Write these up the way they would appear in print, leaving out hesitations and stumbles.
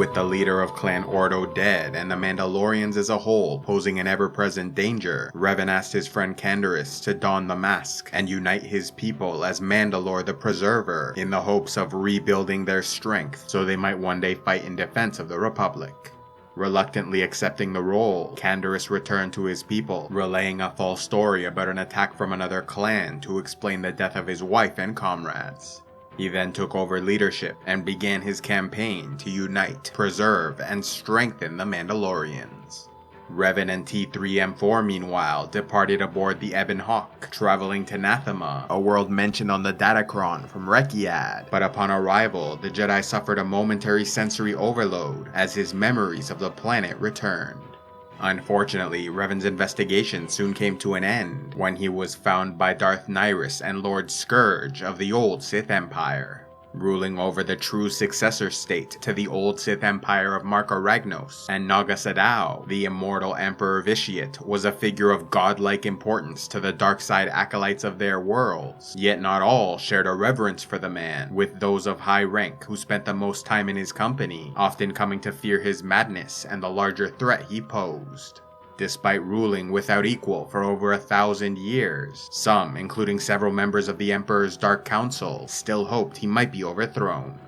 With the leader of Clan Ordo dead and the Mandalorians as a whole posing an ever-present danger, Revan asked his friend Canderous to don the mask and unite his people as Mandalore the Preserver in the hopes of rebuilding their strength so they might one day fight in defense of the Republic. Reluctantly accepting the role, Canderous returned to his people, relaying a false story about an attack from another clan to explain the death of his wife and comrades. He then took over leadership and began his campaign to unite, preserve, and strengthen the Mandalorians. Revan and T3M4 meanwhile departed aboard the Ebon Hawk, traveling to Nathema, a world mentioned on the Datacron from Rekiad. But upon arrival, the Jedi suffered a momentary sensory overload as his memories of the planet returned. Unfortunately, Revan's investigation soon came to an end when he was found by Darth Nihilus and Lord Scourge of the old Sith Empire. Ruling over the true successor state to the old Sith Empire of Marka Ragnos and Naga Sadow, the immortal Emperor Vitiate was a figure of godlike importance to the dark side acolytes of their worlds, yet not all shared a reverence for the man, with those of high rank who spent the most time in his company often coming to fear his madness and the larger threat he posed. Despite ruling without equal for over 1,000 years, some, including several members of the Emperor's Dark Council, still hoped he might be overthrown.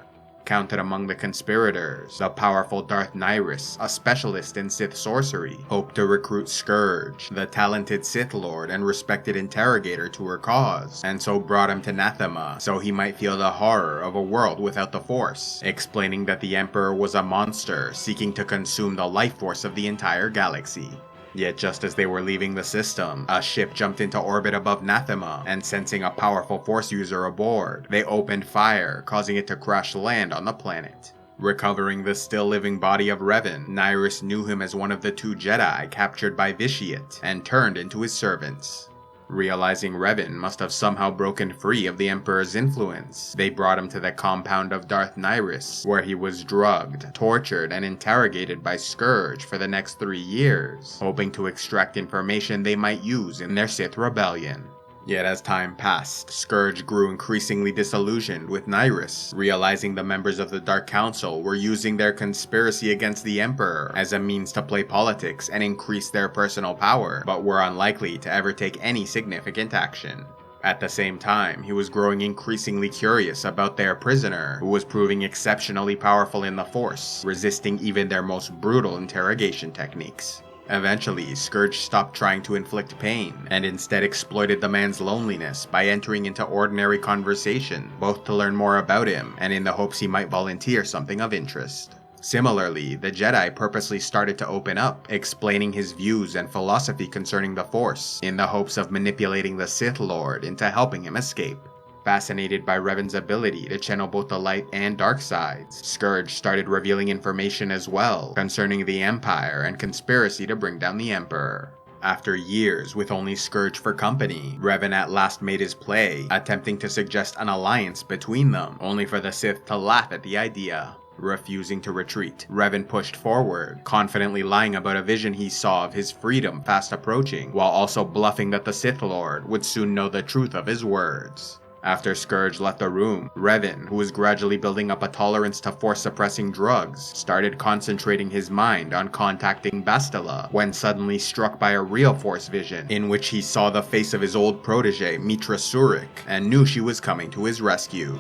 Counted among the conspirators, the powerful Darth Nihilus, a specialist in Sith sorcery, hoped to recruit Scourge, the talented Sith Lord and respected interrogator, to her cause, and so brought him to Nathema so he might feel the horror of a world without the Force, explaining that the Emperor was a monster seeking to consume the life force of the entire galaxy. Yet just as they were leaving the system, a ship jumped into orbit above Nathema, and sensing a powerful Force user aboard, they opened fire, causing it to crash land on the planet. Recovering the still-living body of Revan, Nihilus knew him as one of the 2 Jedi captured by Vitiate, and turned into his servants. Realizing Revan must have somehow broken free of the Emperor's influence, they brought him to the compound of Darth Nihilus, where he was drugged, tortured, and interrogated by Scourge for the next 3 years, hoping to extract information they might use in their Sith rebellion. Yet as time passed, Scourge grew increasingly disillusioned with Nihilus, realizing the members of the Dark Council were using their conspiracy against the Emperor as a means to play politics and increase their personal power, but were unlikely to ever take any significant action. At the same time, he was growing increasingly curious about their prisoner, who was proving exceptionally powerful in the Force, resisting even their most brutal interrogation techniques. Eventually, Scourge stopped trying to inflict pain, and instead exploited the man's loneliness by entering into ordinary conversation, both to learn more about him, and in the hopes he might volunteer something of interest. Similarly, the Jedi purposely started to open up, explaining his views and philosophy concerning the Force, in the hopes of manipulating the Sith Lord into helping him escape. Fascinated by Revan's ability to channel both the light and dark sides, Scourge started revealing information as well concerning the Empire and conspiracy to bring down the Emperor. After years with only Scourge for company, Revan at last made his play, attempting to suggest an alliance between them, only for the Sith to laugh at the idea. Refusing to retreat, Revan pushed forward, confidently lying about a vision he saw of his freedom fast approaching, while also bluffing that the Sith Lord would soon know the truth of his words. After Scourge left the room, Revan, who was gradually building up a tolerance to Force-suppressing drugs, started concentrating his mind on contacting Bastila, when suddenly struck by a real Force vision, in which he saw the face of his old protege, Mitra Surik, and knew she was coming to his rescue.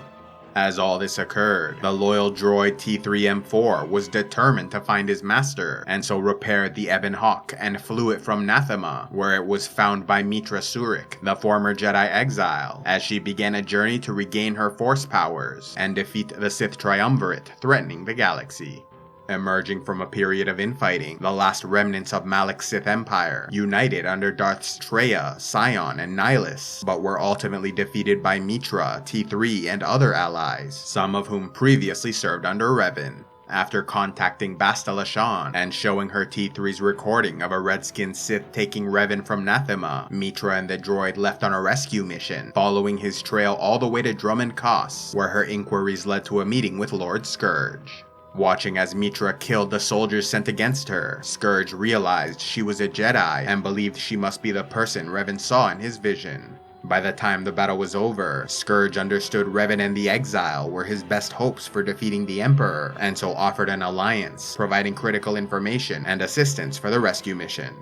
As all this occurred, the loyal droid T3M4 was determined to find his master, and so repaired the Ebon Hawk and flew it from Nathema, where it was found by Mitra Surik, the former Jedi exile, as she began a journey to regain her Force powers and defeat the Sith Triumvirate threatening the galaxy. Emerging from a period of infighting, the last remnants of Malak's Sith Empire united under Darths Traya, Sion, and Nihilus, but were ultimately defeated by Mitra, T3, and other allies, some of whom previously served under Revan. After contacting Bastila Shan and showing her T3's recording of a red-skinned Sith taking Revan from Nathema, Mitra and the droid left on a rescue mission, following his trail all the way to Drummond Koss, where her inquiries led to a meeting with Lord Scourge. Watching as Mitra killed the soldiers sent against her, Scourge realized she was a Jedi and believed she must be the person Revan saw in his vision. By the time the battle was over, Scourge understood Revan and the Exile were his best hopes for defeating the Emperor, and so offered an alliance, providing critical information and assistance for the rescue mission.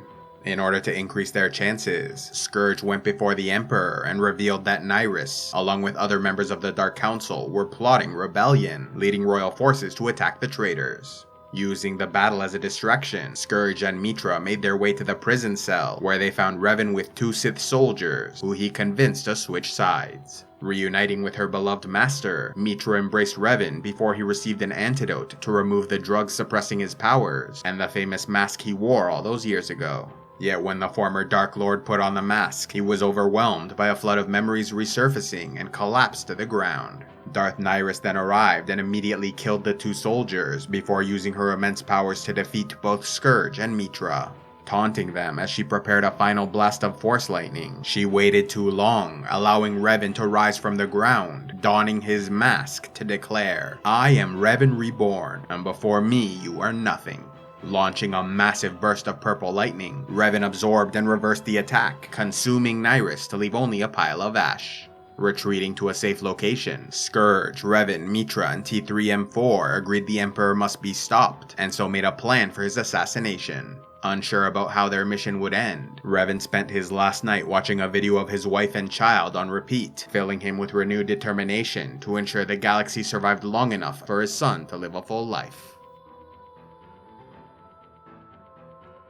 In order to increase their chances, Scourge went before the Emperor and revealed that Nyrus, along with other members of the Dark Council, were plotting rebellion, leading royal forces to attack the traitors. Using the battle as a distraction, Scourge and Mitra made their way to the prison cell, where they found Revan with 2 Sith soldiers, who he convinced to switch sides. Reuniting with her beloved master, Mitra embraced Revan before he received an antidote to remove the drugs suppressing his powers, and the famous mask he wore all those years ago. Yet when the former Dark Lord put on the mask, he was overwhelmed by a flood of memories resurfacing and collapsed to the ground. Darth Nyrus then arrived and immediately killed the 2 soldiers before using her immense powers to defeat both Scourge and Mitra. Taunting them as she prepared a final blast of Force lightning, she waited too long, allowing Revan to rise from the ground, donning his mask to declare, "I am Revan Reborn, and before me you are nothing." Launching a massive burst of purple lightning, Revan absorbed and reversed the attack, consuming Nyrus to leave only a pile of ash. Retreating to a safe location, Scourge, Revan, Mitra, and T3M4 agreed the Emperor must be stopped, and so made a plan for his assassination. Unsure about how their mission would end, Revan spent his last night watching a video of his wife and child on repeat, filling him with renewed determination to ensure the galaxy survived long enough for his son to live a full life.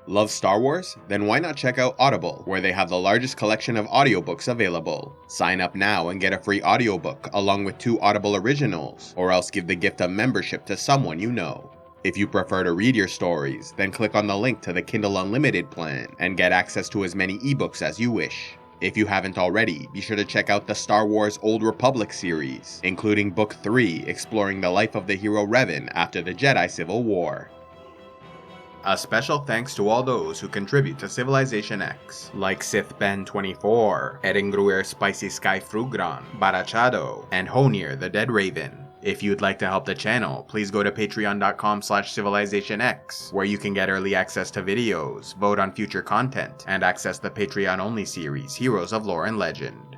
Love Star Wars? Then why not check out Audible, where they have the largest collection of audiobooks available. Sign up now and get a free audiobook along with 2 Audible originals, or else give the gift of membership to someone you know. If you prefer to read your stories, then click on the link to the Kindle Unlimited plan and get access to as many ebooks as you wish. If you haven't already, be sure to check out the Star Wars Old Republic series, including Book 3 exploring the life of the hero Revan after the Jedi Civil War. A special thanks to all those who contribute to Civilization X, like Sith Ben 24, Erengruer Spicy Sky Frugran, Barachado, and Honir the Dead Raven. If you'd like to help the channel, please go to patreon.com/civilizationx, where you can get early access to videos, vote on future content, and access the Patreon-only series Heroes of Lore and Legend.